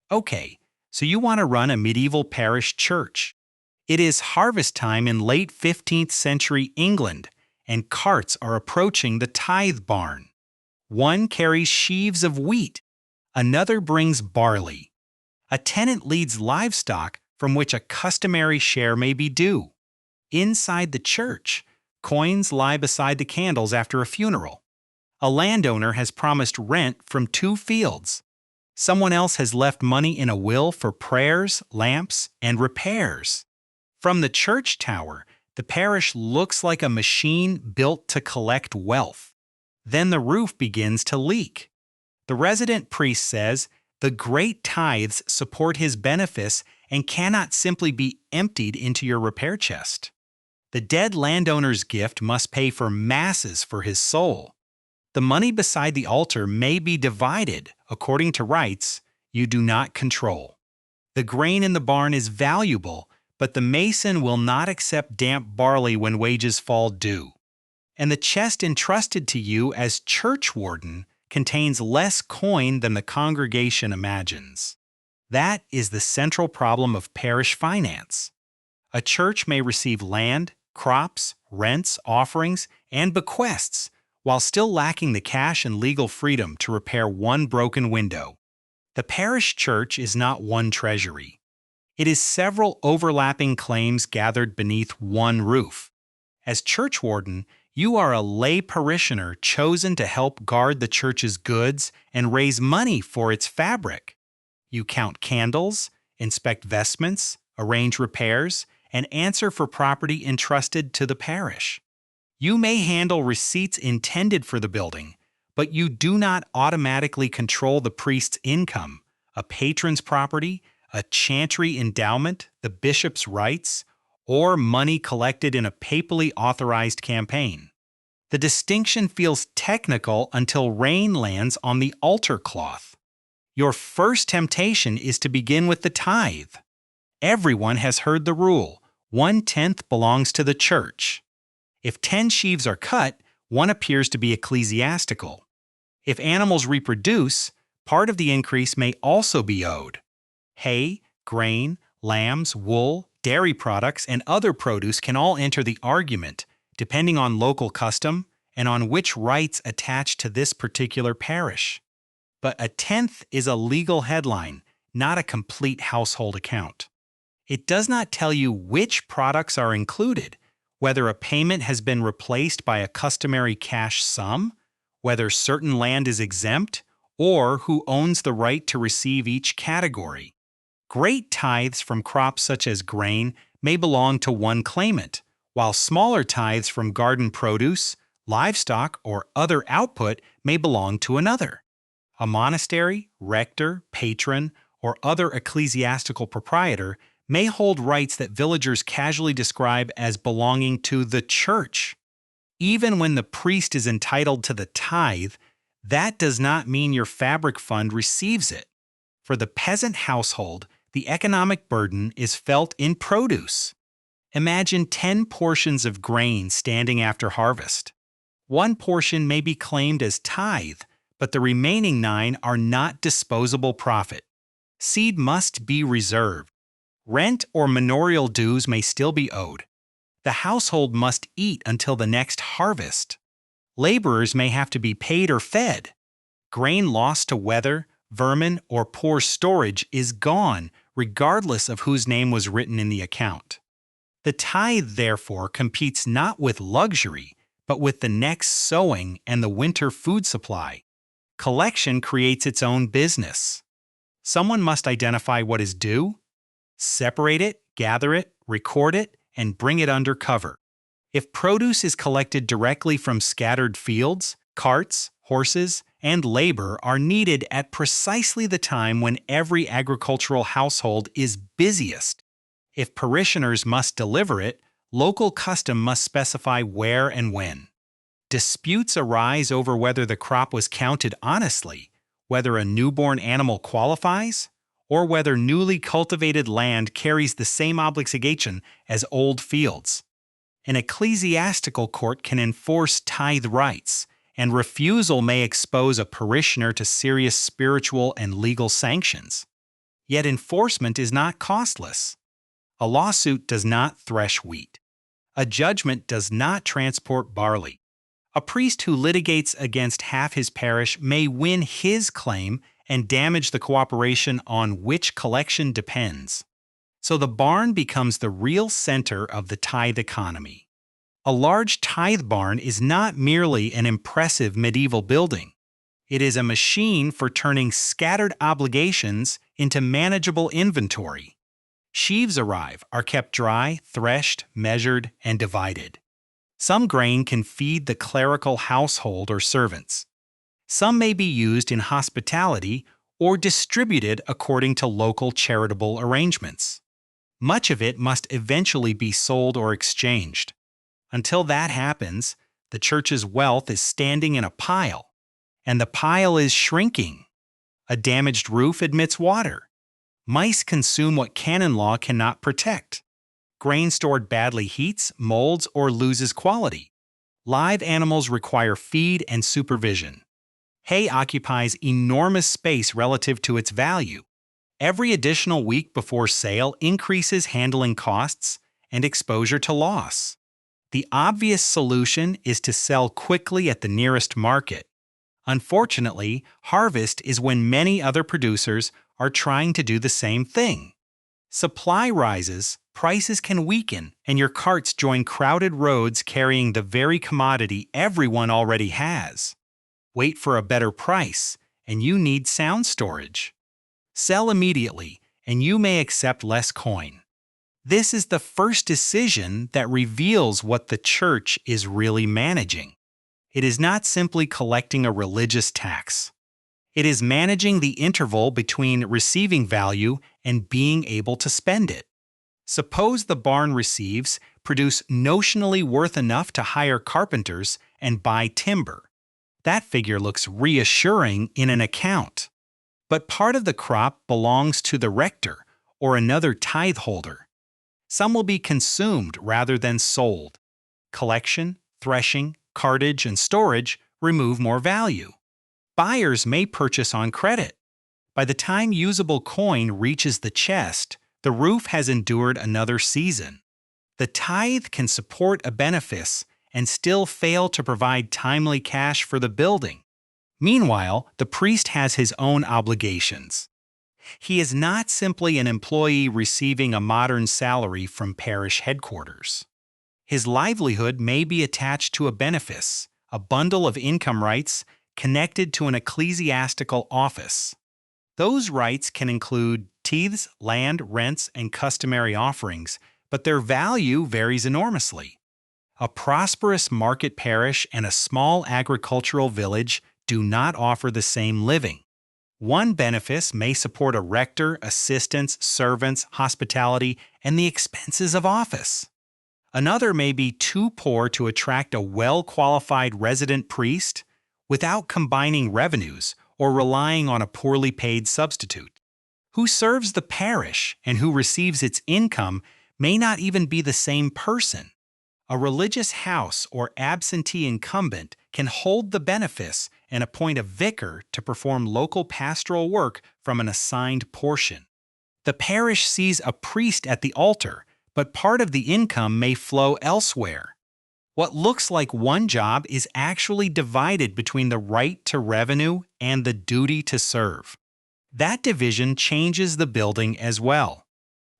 Okay, so you want to run a medieval parish church. It is harvest time in late 15th century England, and carts are approaching the tithe barn. One carries sheaves of wheat, another brings barley. A tenant leads livestock from which a customary share may be due. Inside the church, coins lie beside the candles after a funeral. A landowner has promised rent from 2 fields. Someone else has left money in a will for prayers, lamps, and repairs. From the church tower, the parish looks like a machine built to collect wealth. Then the roof begins to leak. The resident priest says the great tithes support his benefice and cannot simply be emptied into your repair chest. The dead landowner's gift must pay for masses for his soul. The money beside the altar may be divided according to rights you do not control. The grain in the barn is valuable, but the mason will not accept damp barley when wages fall due. And the chest entrusted to you as churchwarden contains less coin than the congregation imagines. That is the central problem of parish finance. A church may receive land, crops, rents, offerings, and bequests, while still lacking the cash and legal freedom to repair one broken window. The parish church is not one treasury. It is several overlapping claims gathered beneath one roof. As churchwarden, you are a lay parishioner chosen to help guard the church's goods and raise money for its fabric. You count candles, inspect vestments, arrange repairs, and answer for property entrusted to the parish. You may handle receipts intended for the building, but you do not automatically control the priest's income, a patron's property, a chantry endowment, the bishop's rights, or money collected in a papally authorized campaign. The distinction feels technical until rain lands on the altar cloth. Your first temptation is to begin with the tithe. Everyone has heard the rule: 1/10 belongs to the church. If 10 sheaves are cut, one appears to be ecclesiastical. If animals reproduce, part of the increase may also be owed. Hay, grain, lambs, wool, dairy products, and other produce can all enter the argument, depending on local custom and on which rights attach to this particular parish. But 1/10 is a legal headline, not a complete household account. It does not tell you which products are included, whether a payment has been replaced by a customary cash sum, whether certain land is exempt, or who owns the right to receive each category. Great tithes from crops such as grain may belong to one claimant, while smaller tithes from garden produce, livestock, or other output may belong to another. A monastery, rector, patron, or other ecclesiastical proprietor may hold rights that villagers casually describe as belonging to the church. Even when the priest is entitled to the tithe, that does not mean your fabric fund receives it. For the peasant household, the economic burden is felt in produce. Imagine 10 portions of grain standing after harvest. One portion may be claimed as tithe, but the remaining 9 are not disposable profit. Seed must be reserved. Rent or manorial dues may still be owed. The household must eat until the next harvest. Laborers may have to be paid or fed. Grain lost to weather, vermin, or poor storage is gone, regardless of whose name was written in the account. The tithe, therefore, competes not with luxury, but with the next sowing and the winter food supply. Collection creates its own business. Someone must identify what is due, separate it, gather it, record it, and bring it under cover. If produce is collected directly from scattered fields, carts, horses, and labor are needed at precisely the time when every agricultural household is busiest. If parishioners must deliver it, local custom must specify where and when. Disputes arise over whether the crop was counted honestly, whether a newborn animal qualifies, or whether newly cultivated land carries the same obligation as old fields. An ecclesiastical court can enforce tithe rights, and refusal may expose a parishioner to serious spiritual and legal sanctions. Yet enforcement is not costless. A lawsuit does not thresh wheat. A judgment does not transport barley. A priest who litigates against half his parish may win his claim and damage the cooperation on which collection depends. So the barn becomes the real center of the tithe economy. A large tithe barn is not merely an impressive medieval building. It is a machine for turning scattered obligations into manageable inventory. Sheaves arrive, are kept dry, threshed, measured, and divided. Some grain can feed the clerical household or servants. Some may be used in hospitality or distributed according to local charitable arrangements. Much of it must eventually be sold or exchanged. Until that happens, the church's wealth is standing in a pile, and the pile is shrinking. A damaged roof admits water. Mice consume what canon law cannot protect. Grain stored badly heats, molds, or loses quality. Live animals require feed and supervision. Hay occupies enormous space relative to its value. Every additional week before sale increases handling costs and exposure to loss. The obvious solution is to sell quickly at the nearest market. Unfortunately, harvest is when many other producers are trying to do the same thing. Supply rises, prices can weaken, and your carts join crowded roads carrying the very commodity everyone already has. Wait for a better price, and you need sound storage. Sell immediately, and you may accept less coin. This is the first decision that reveals what the church is really managing. It is not simply collecting a religious tax. It is managing the interval between receiving value and being able to spend it. Suppose the barn receives produce notionally worth enough to hire carpenters and buy timber. That figure looks reassuring in an account. But part of the crop belongs to the rector or another tithe holder. Some will be consumed rather than sold. Collection, threshing, cartage, and storage remove more value. Buyers may purchase on credit. By the time usable coin reaches the chest, the roof has endured another season. The tithe can support a benefice and still fail to provide timely cash for the building. Meanwhile, the priest has his own obligations. He is not simply an employee receiving a modern salary from parish headquarters. His livelihood may be attached to a benefice, a bundle of income rights connected to an ecclesiastical office. Those rights can include tithes, land, rents, and customary offerings, but their value varies enormously. A prosperous market parish and a small agricultural village do not offer the same living. One benefice may support a rector, assistants, servants, hospitality, and the expenses of office. Another may be too poor to attract a well-qualified resident priest without combining revenues or relying on a poorly paid substitute. Who serves the parish and who receives its income may not even be the same person. A religious house or absentee incumbent can hold the benefice and appoint a vicar to perform local pastoral work from an assigned portion. The parish sees a priest at the altar, but part of the income may flow elsewhere. What looks like one job is actually divided between the right to revenue and the duty to serve. That division changes the building as well.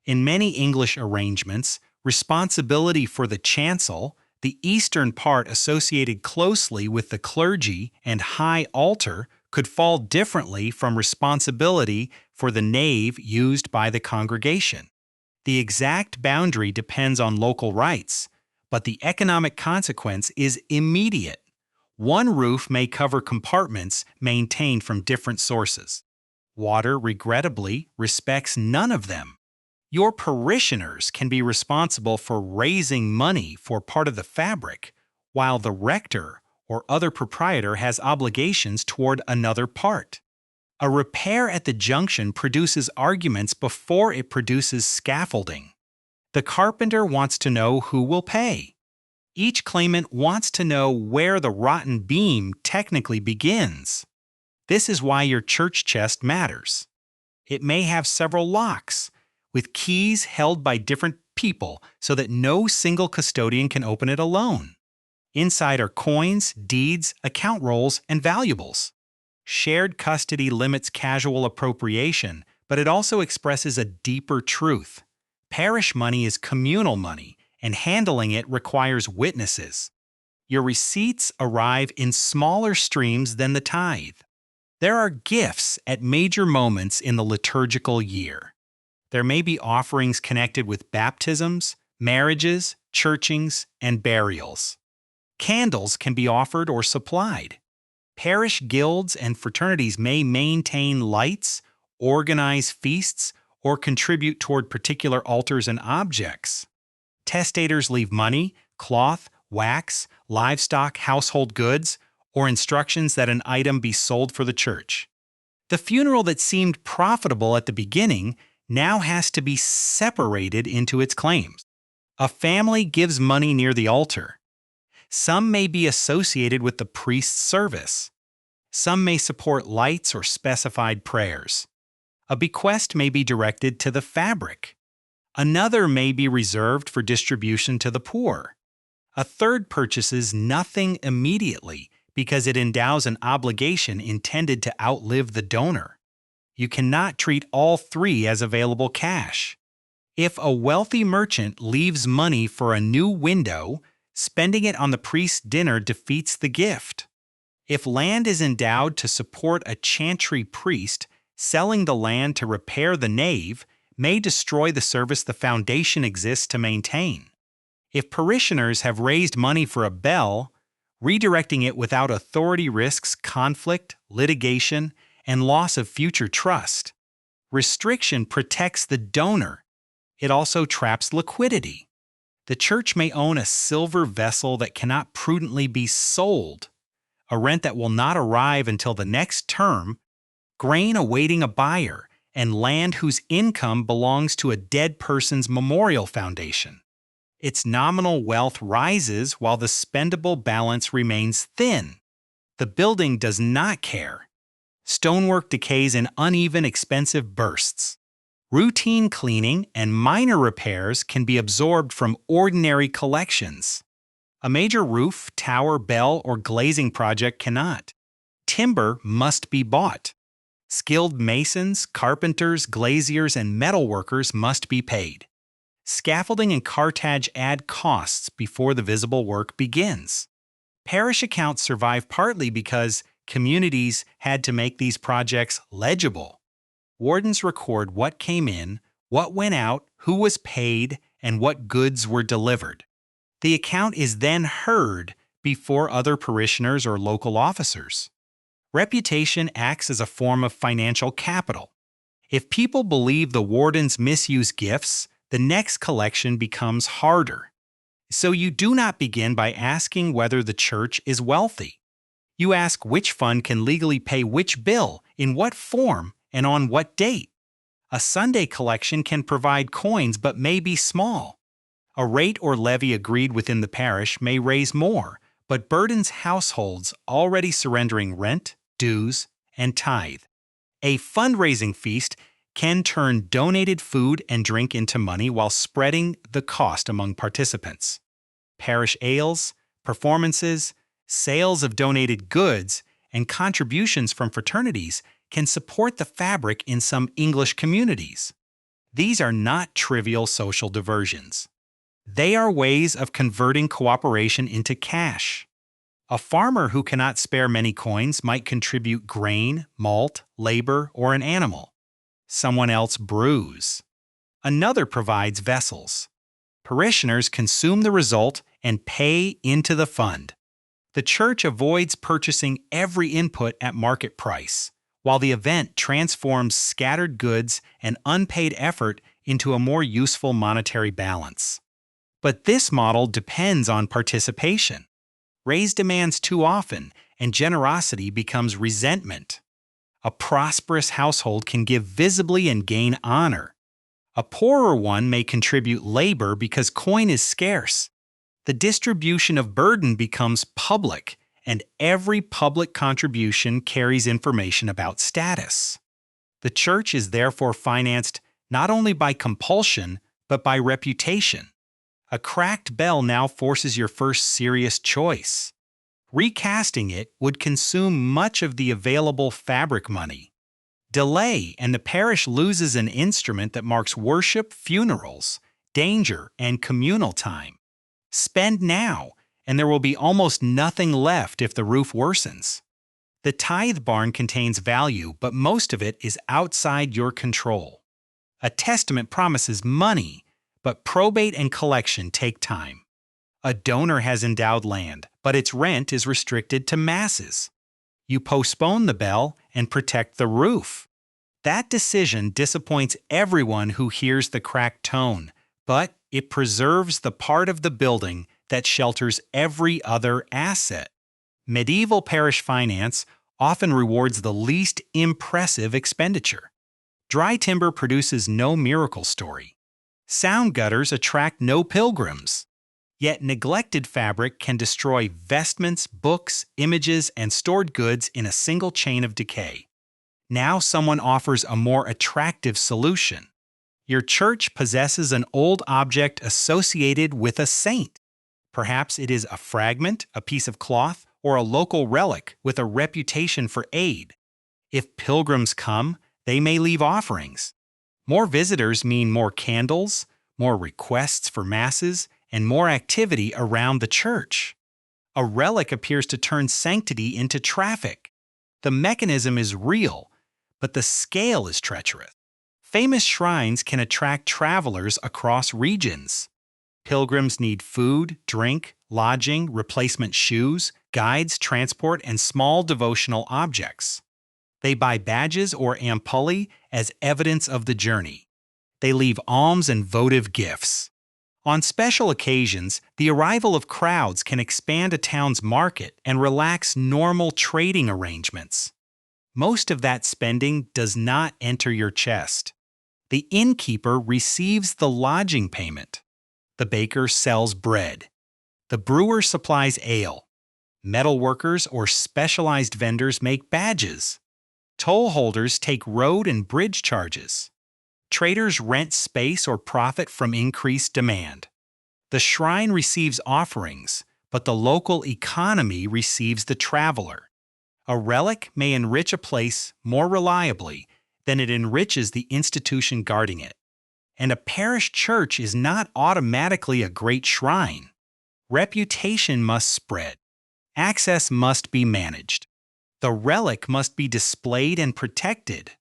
In many English arrangements, responsibility for the chancel, the eastern part associated closely with the clergy and high altar, could fall differently from responsibility for the nave used by the congregation. The exact boundary depends on local rights, but the economic consequence is immediate. One roof may cover compartments maintained from different sources. Water, regrettably, respects none of them. Your parishioners can be responsible for raising money for part of the fabric, while the rector or other proprietor has obligations toward another part. A repair at the junction produces arguments before it produces scaffolding. The carpenter wants to know who will pay. Each claimant wants to know where the rotten beam technically begins. This is why your church chest matters. It may have several locks, with keys held by different people so that no single custodian can open it alone. Inside are coins, deeds, account rolls, and valuables. Shared custody limits casual appropriation, but it also expresses a deeper truth. Parish money is communal money, and handling it requires witnesses. Your receipts arrive in smaller streams than the tithe. There are gifts at major moments in the liturgical year. There may be offerings connected with baptisms, marriages, churchings, and burials. Candles can be offered or supplied. Parish guilds and fraternities may maintain lights, organize feasts, or contribute toward particular altars and objects. Testators leave money, cloth, wax, livestock, household goods, or instructions that an item be sold for the church. The funeral that seemed profitable at the beginning now has to be separated into its claims. A family gives money near the altar. Some may be associated with the priest's service. Some may support lights or specified prayers. A bequest may be directed to the fabric. Another may be reserved for distribution to the poor. A third purchases nothing immediately because it endows an obligation intended to outlive the donor. You cannot treat all three as available cash. If a wealthy merchant leaves money for a new window, spending it on the priest's dinner defeats the gift. If land is endowed to support a chantry priest, selling the land to repair the nave may destroy the service the foundation exists to maintain. If parishioners have raised money for a bell, redirecting it without authority risks conflict, litigation, and loss of future trust. Restriction protects the donor. It also traps liquidity. The church may own a silver vessel that cannot prudently be sold, a rent that will not arrive until the next term, grain awaiting a buyer, and land whose income belongs to a dead person's memorial foundation. Its nominal wealth rises while the spendable balance remains thin. The building does not care. Stonework decays in uneven, expensive bursts. Routine cleaning and minor repairs can be absorbed from ordinary collections. A major roof, tower, bell, or glazing project cannot. Timber must be bought. Skilled masons, carpenters, glaziers, and metalworkers must be paid. Scaffolding and cartage add costs before the visible work begins. Parish accounts survive partly because communities had to make these projects legible. Wardens record what came in, what went out, who was paid, and what goods were delivered. The account is then heard before other parishioners or local officers. Reputation acts as a form of financial capital. If people believe the wardens misuse gifts, the next collection becomes harder. So you do not begin by asking whether the church is wealthy. You ask which fund can legally pay which bill, in what form, and on what date. A Sunday collection can provide coins but may be small. A rate or levy agreed within the parish may raise more, but burdens households already surrendering rent, dues, and tithe. A fundraising feast can turn donated food and drink into money while spreading the cost among participants. Parish ales, performances, sales of donated goods, and contributions from fraternities can support the fabric in some English communities. These are not trivial social diversions. They are ways of converting cooperation into cash. A farmer who cannot spare many coins might contribute grain, malt, labor, or an animal. Someone else brews. Another provides vessels. Parishioners consume the result and pay into the fund. The church avoids purchasing every input at market price, while the event transforms scattered goods and unpaid effort into a more useful monetary balance. But this model depends on participation. Raise demands too often, and generosity becomes resentment. A prosperous household can give visibly and gain honor. A poorer one may contribute labor because coin is scarce. The distribution of burden becomes public, and every public contribution carries information about status. The church is therefore financed not only by compulsion, but by reputation. A cracked bell now forces your first serious choice. Recasting it would consume much of the available fabric money. Delay, and the parish loses an instrument that marks worship, funerals, danger, and communal time. Spend now, and there will be almost nothing left if the roof worsens. The tithe barn contains value, but most of it is outside your control. A testament promises money, but probate and collection take time. A donor has endowed land, but its rent is restricted to masses. You postpone the bell and protect the roof. That decision disappoints everyone who hears the cracked tone, but it preserves the part of the building that shelters every other asset. Medieval parish finance often rewards the least impressive expenditure. Dry timber produces no miracle story. Sound gutters attract no pilgrims. Yet neglected fabric can destroy vestments, books, images, and stored goods in a single chain of decay. Now someone offers a more attractive solution. Your church possesses an old object associated with a saint. Perhaps it is a fragment, a piece of cloth, or a local relic with a reputation for aid. If pilgrims come, they may leave offerings. More visitors mean more candles, more requests for masses, and more activity around the church. A relic appears to turn sanctity into traffic. The mechanism is real, but the scale is treacherous. Famous shrines can attract travelers across regions. Pilgrims need food, drink, lodging, replacement shoes, guides, transport, and small devotional objects. They buy badges or ampullae as evidence of the journey. They leave alms and votive gifts. On special occasions, the arrival of crowds can expand a town's market and relax normal trading arrangements. Most of that spending does not enter your chest. The innkeeper receives the lodging payment. The baker sells bread. The brewer supplies ale. Metal workers or specialized vendors make badges. Toll holders take road and bridge charges. Traders rent space or profit from increased demand. The shrine receives offerings, but the local economy receives the traveler. A relic may enrich a place more reliably than it enriches the institution guarding it. And a parish church is not automatically a great shrine. Reputation must spread. Access must be managed. The relic must be displayed and protected.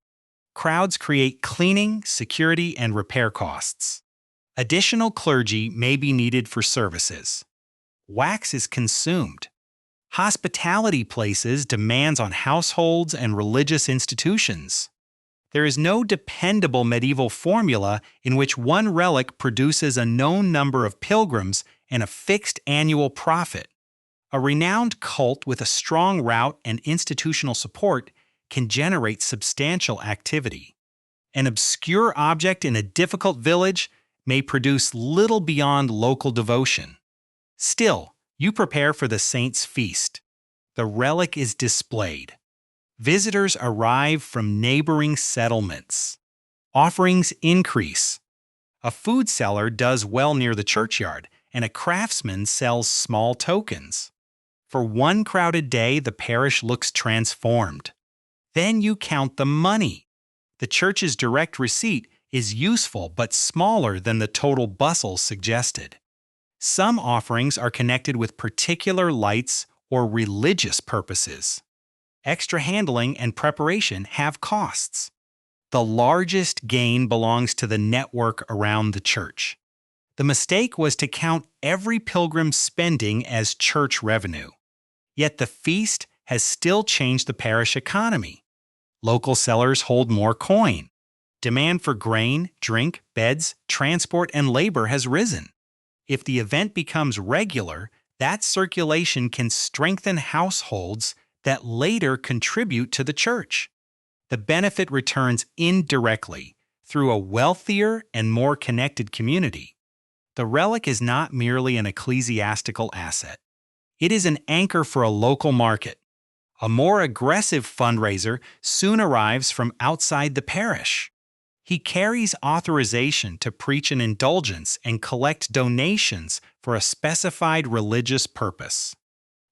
Crowds create cleaning, security, and repair costs. Additional clergy may be needed for services. Wax is consumed. Hospitality places demands on households and religious institutions. There is no dependable medieval formula in which one relic produces a known number of pilgrims and a fixed annual profit. A renowned cult with a strong route and institutional support can generate substantial activity. An obscure object in a difficult village may produce little beyond local devotion. Still, you prepare for the saint's feast. The relic is displayed. Visitors arrive from neighboring settlements. Offerings increase. A food seller does well near the churchyard, and a craftsman sells small tokens. For one crowded day, the parish looks transformed. Then you count the money. The church's direct receipt is useful but smaller than the total bustle suggested. Some offerings are connected with particular lights or religious purposes. Extra handling and preparation have costs. The largest gain belongs to the network around the church. The mistake was to count every pilgrim's spending as church revenue. Yet the feast has still changed the parish economy. Local sellers hold more coin. Demand for grain, drink, beds, transport, and labor has risen. If the event becomes regular, that circulation can strengthen households that later contribute to the church. The benefit returns indirectly through a wealthier and more connected community. The relic is not merely an ecclesiastical asset. It is an anchor for a local market. A more aggressive fundraiser soon arrives from outside the parish. He carries authorization to preach an indulgence and collect donations for a specified religious purpose.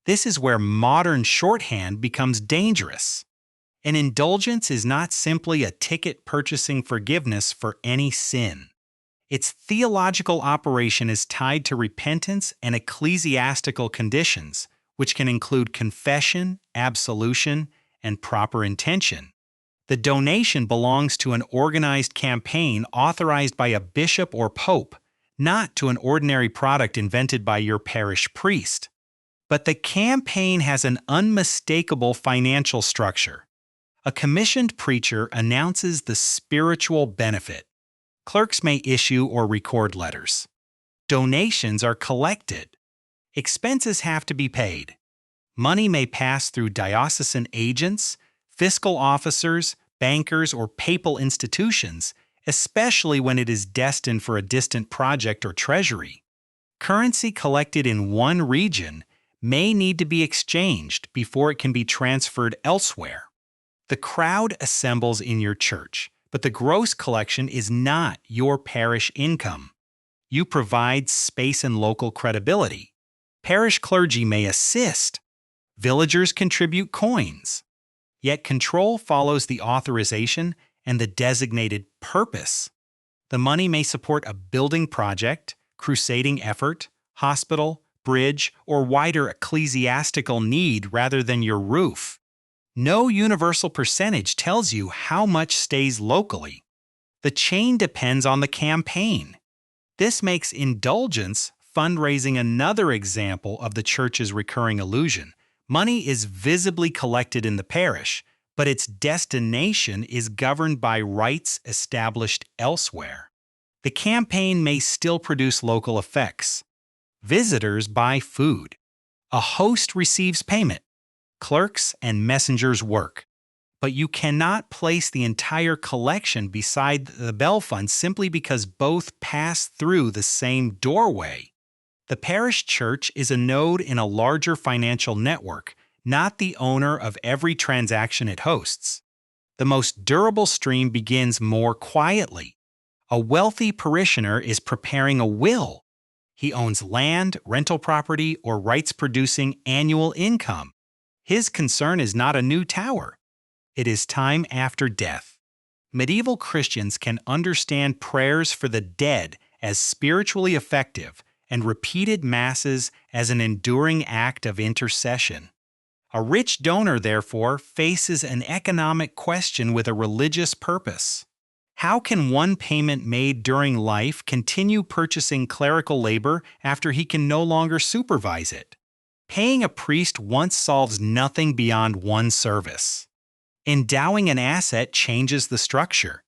This is where modern shorthand becomes dangerous. An indulgence is not simply a ticket purchasing forgiveness for any sin. Its theological operation is tied to repentance and ecclesiastical conditions, which can include confession, absolution, and proper intention. The donation belongs to an organized campaign authorized by a bishop or pope, not to an ordinary product invented by your parish priest. But the campaign has an unmistakable financial structure. A commissioned preacher announces the spiritual benefit. Clerks may issue or record letters. Donations are collected. Expenses have to be paid. Money may pass through diocesan agents, fiscal officers, bankers, or papal institutions, especially when it is destined for a distant project or treasury. Currency collected in one region may need to be exchanged before it can be transferred elsewhere. The crowd assembles in your church, but the gross collection is not your parish income. You provide space and local credibility. Parish clergy may assist. Villagers contribute coins. Yet control follows the authorization and the designated purpose. The money may support a building project, crusading effort, hospital, bridge, or wider ecclesiastical need rather than your roof. No universal percentage tells you how much stays locally. The chain depends on the campaign. This makes indulgence fundraising another example of the church's recurring illusion. Money is visibly collected in the parish, but its destination is governed by rites established elsewhere. The campaign may still produce local effects. Visitors buy food. A host receives payment. Clerks and messengers work. But you cannot place the entire collection beside the bell fund simply because both pass through the same doorway. The parish church is a node in a larger financial network, not the owner of every transaction it hosts. The most durable stream begins more quietly. A wealthy parishioner is preparing a will. He owns land, rental property, or rights-producing annual income. His concern is not a new tower. It is time after death. Medieval Christians can understand prayers for the dead as spiritually effective and repeated masses as an enduring act of intercession. A rich donor, therefore, faces an economic question with a religious purpose. How can one payment made during life continue purchasing clerical labor after he can no longer supervise it? Paying a priest once solves nothing beyond one service. Endowing an asset changes the structure.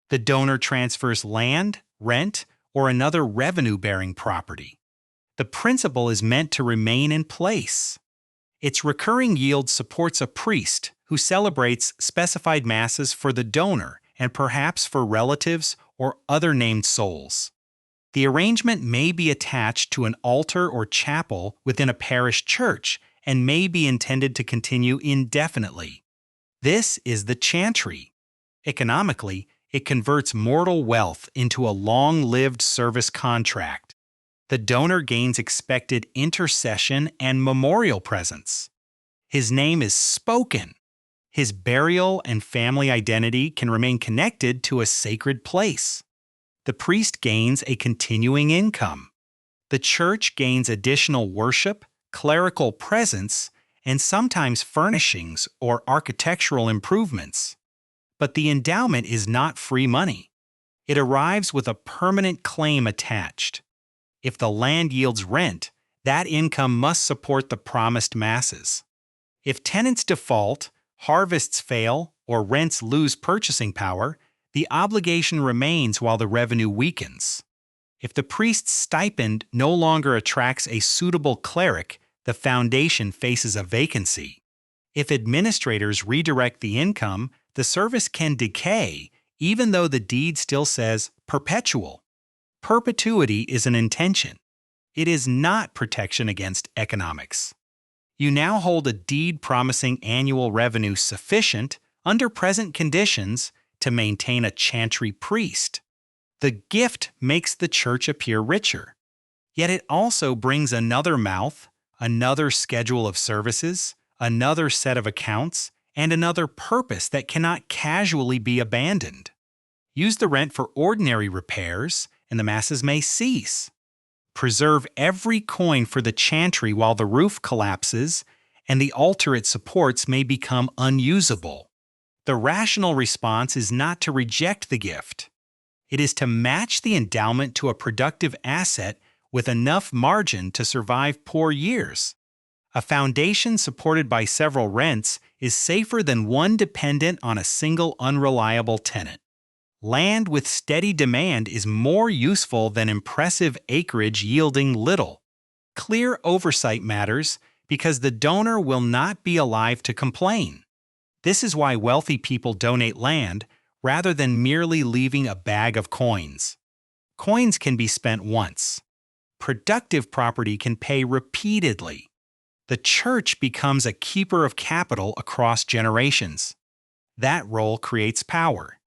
The donor transfers land, rent, or another revenue-bearing property. The principle is meant to remain in place. Its recurring yield supports a priest who celebrates specified masses for the donor and perhaps for relatives or other named souls. The arrangement may be attached to an altar or chapel within a parish church and may be intended to continue indefinitely. This is the chantry. Economically, it converts mortal wealth into a long-lived service contract. The donor gains expected intercession and memorial presence. His name is spoken. His burial and family identity can remain connected to a sacred place. The priest gains a continuing income. The church gains additional worship, clerical presence, and sometimes furnishings or architectural improvements. But the endowment is not free money. It arrives with a permanent claim attached. If the land yields rent, that income must support the promised masses. If tenants default, harvests fail, or rents lose purchasing power, the obligation remains while the revenue weakens. If the priest's stipend no longer attracts a suitable cleric, the foundation faces a vacancy. If administrators redirect the income, the service can decay, even though the deed still says perpetual. Perpetuity is an intention. It is not protection against economics. You now hold a deed promising annual revenue sufficient, under present conditions, to maintain a chantry priest. The gift makes the church appear richer. Yet it also brings another mouth, another schedule of services, another set of accounts, and another purpose that cannot casually be abandoned. Use the rent for ordinary repairs, and the masses may cease. Preserve every coin for the chantry while the roof collapses, and the altar it supports may become unusable. The rational response is not to reject the gift. It is to match the endowment to a productive asset with enough margin to survive poor years. A foundation supported by several rents is safer than one dependent on a single unreliable tenant. Land with steady demand is more useful than impressive acreage yielding little. Clear oversight matters because the donor will not be alive to complain. This is why wealthy people donate land rather than merely leaving a bag of coins. Coins can be spent once. Productive property can pay repeatedly. The church becomes a keeper of capital across generations. That role creates power.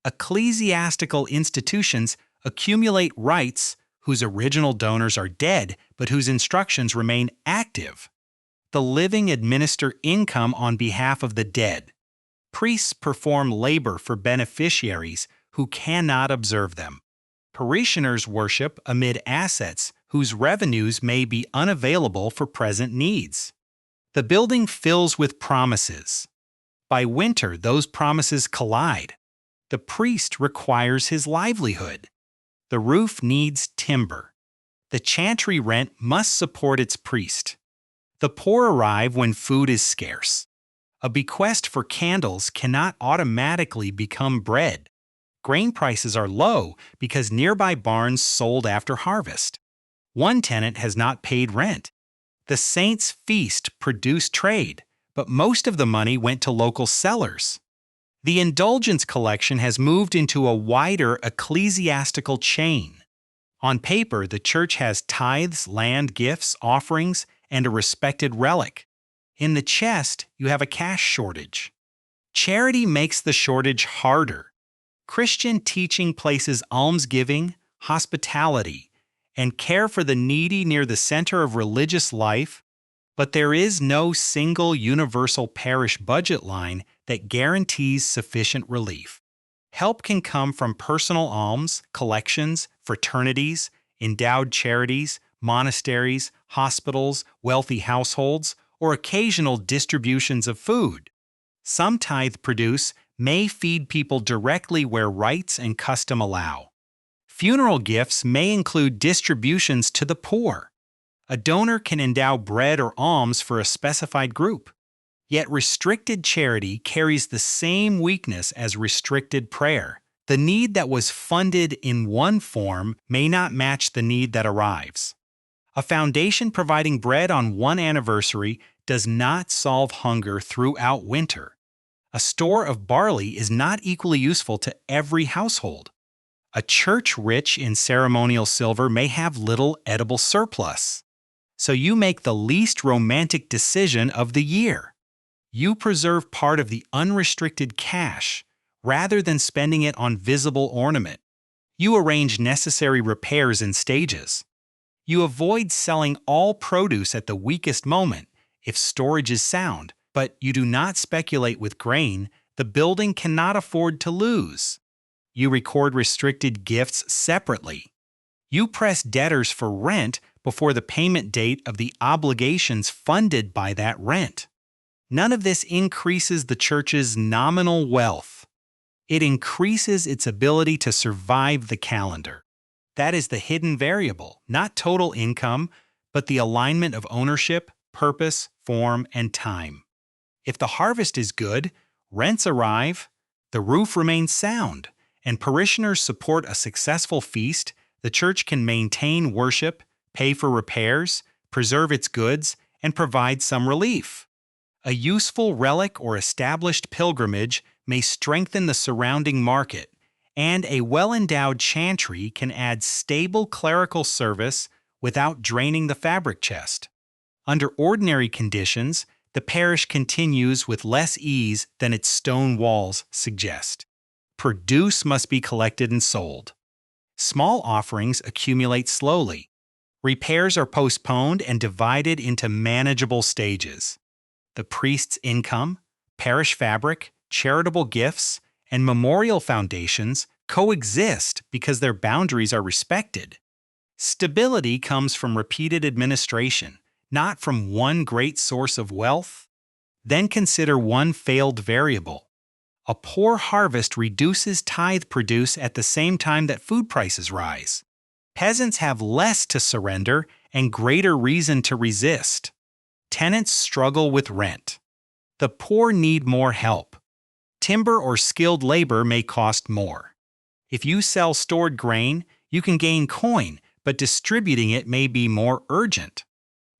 Ecclesiastical institutions accumulate rights whose original donors are dead but whose instructions remain active. The living administer income on behalf of the dead. Priests perform labor for beneficiaries who cannot observe them. Parishioners worship amid assets whose revenues may be unavailable for present needs. The building fills with promises. By winter, those promises collide. The priest requires his livelihood. The roof needs timber. The chantry rent must support its priest. The poor arrive when food is scarce. A bequest for candles cannot automatically become bread. Grain prices are low because nearby barns sold after harvest. One tenant has not paid rent. The saints' feast produced trade, but most of the money went to local sellers. The indulgence collection has moved into a wider ecclesiastical chain. On paper, the church has tithes, land gifts, offerings, and a respected relic. In the chest, you have a cash shortage. Charity makes the shortage harder. Christian teaching places almsgiving, hospitality, and care for the needy near the center of religious life, but there is no single universal parish budget line that guarantees sufficient relief. Help can come from personal alms, collections, fraternities, endowed charities, monasteries, hospitals, wealthy households, or occasional distributions of food. Some tithe produce may feed people directly where rights and custom allow. Funeral gifts may include distributions to the poor. A donor can endow bread or alms for a specified group. Yet restricted charity carries the same weakness as restricted prayer. The need that was funded in one form may not match the need that arrives. A foundation providing bread on one anniversary does not solve hunger throughout winter. A store of barley is not equally useful to every household. A church rich in ceremonial silver may have little edible surplus. So you make the least romantic decision of the year. You preserve part of the unrestricted cash rather than spending it on visible ornament. You arrange necessary repairs in stages. You avoid selling all produce at the weakest moment if storage is sound, but you do not speculate with grain the building cannot afford to lose. You record restricted gifts separately. You press debtors for rent before the payment date of the obligations funded by that rent. None of this increases the church's nominal wealth. It increases its ability to survive the calendar. That is the hidden variable, not total income, but the alignment of ownership, purpose, form, and time. If the harvest is good, rents arrive, the roof remains sound, and parishioners support a successful feast, the church can maintain worship, pay for repairs, preserve its goods, and provide some relief. A useful relic or established pilgrimage may strengthen the surrounding market, and a well-endowed chantry can add stable clerical service without draining the fabric chest. Under ordinary conditions, the parish continues with less ease than its stone walls suggest. Produce must be collected and sold. Small offerings accumulate slowly. Repairs are postponed and divided into manageable stages. The priest's income, parish fabric, charitable gifts, and memorial foundations coexist because their boundaries are respected. Stability comes from repeated administration, not from one great source of wealth. Then consider one failed variable. A poor harvest reduces tithe produce at the same time that food prices rise. Peasants have less to surrender and greater reason to resist. Tenants struggle with rent. The poor need more help. Timber or skilled labor may cost more. If you sell stored grain, you can gain coin, but distributing it may be more urgent.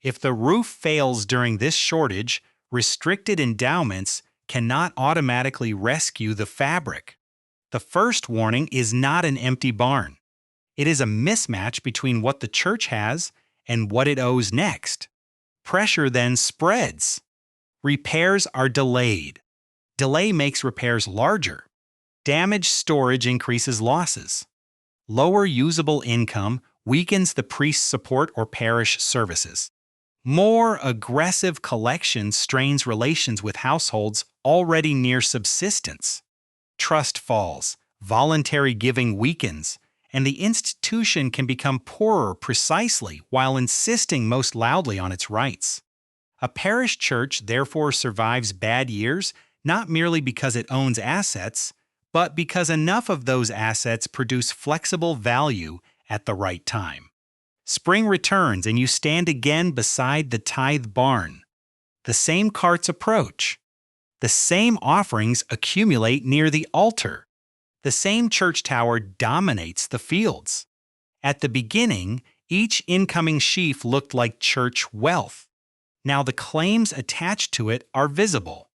If the roof fails during this shortage, restricted endowments cannot automatically rescue the fabric. The first warning is not an empty barn. It is a mismatch between what the church has and what it owes next. Pressure then spreads. Repairs are delayed. Delay makes repairs larger. Damaged storage increases losses. Lower usable income weakens the priest's support or parish services. More aggressive collection strains relations with households already near subsistence. Trust falls, voluntary giving weakens, and the institution can become poorer precisely while insisting most loudly on its rights. A parish church therefore survives bad years not merely because it owns assets, but because enough of those assets produce flexible value at the right time. Spring returns and you stand again beside the tithe barn. The same carts approach. The same offerings accumulate near the altar. The same church tower dominates the fields. At the beginning, each incoming sheaf looked like church wealth. Now the claims attached to it are visible.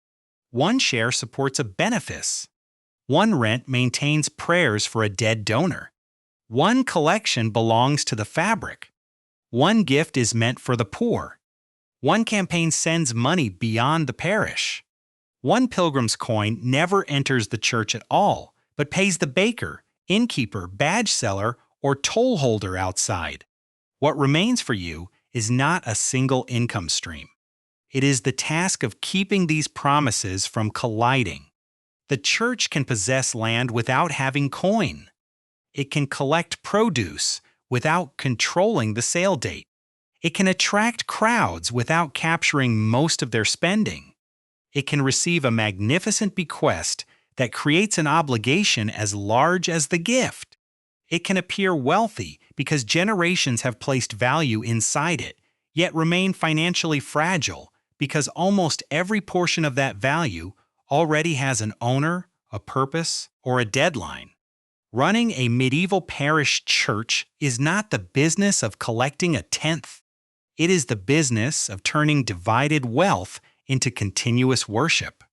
One share supports a benefice. One rent maintains prayers for a dead donor. One collection belongs to the fabric. One gift is meant for the poor. One campaign sends money beyond the parish. One pilgrim's coin never enters the church at all, but pays the baker, innkeeper, badge seller, or toll holder outside. What remains for you is not a single income stream. It is the task of keeping these promises from colliding. The church can possess land without having coin. It can collect produce without controlling the sale date. It can attract crowds without capturing most of their spending. It can receive a magnificent bequest that creates an obligation as large as the gift. It can appear wealthy because generations have placed value inside it, yet remain financially fragile because almost every portion of that value already has an owner, a purpose, or a deadline. Running a medieval parish church is not the business of collecting a tenth. It is the business of turning divided wealth into continuous worship.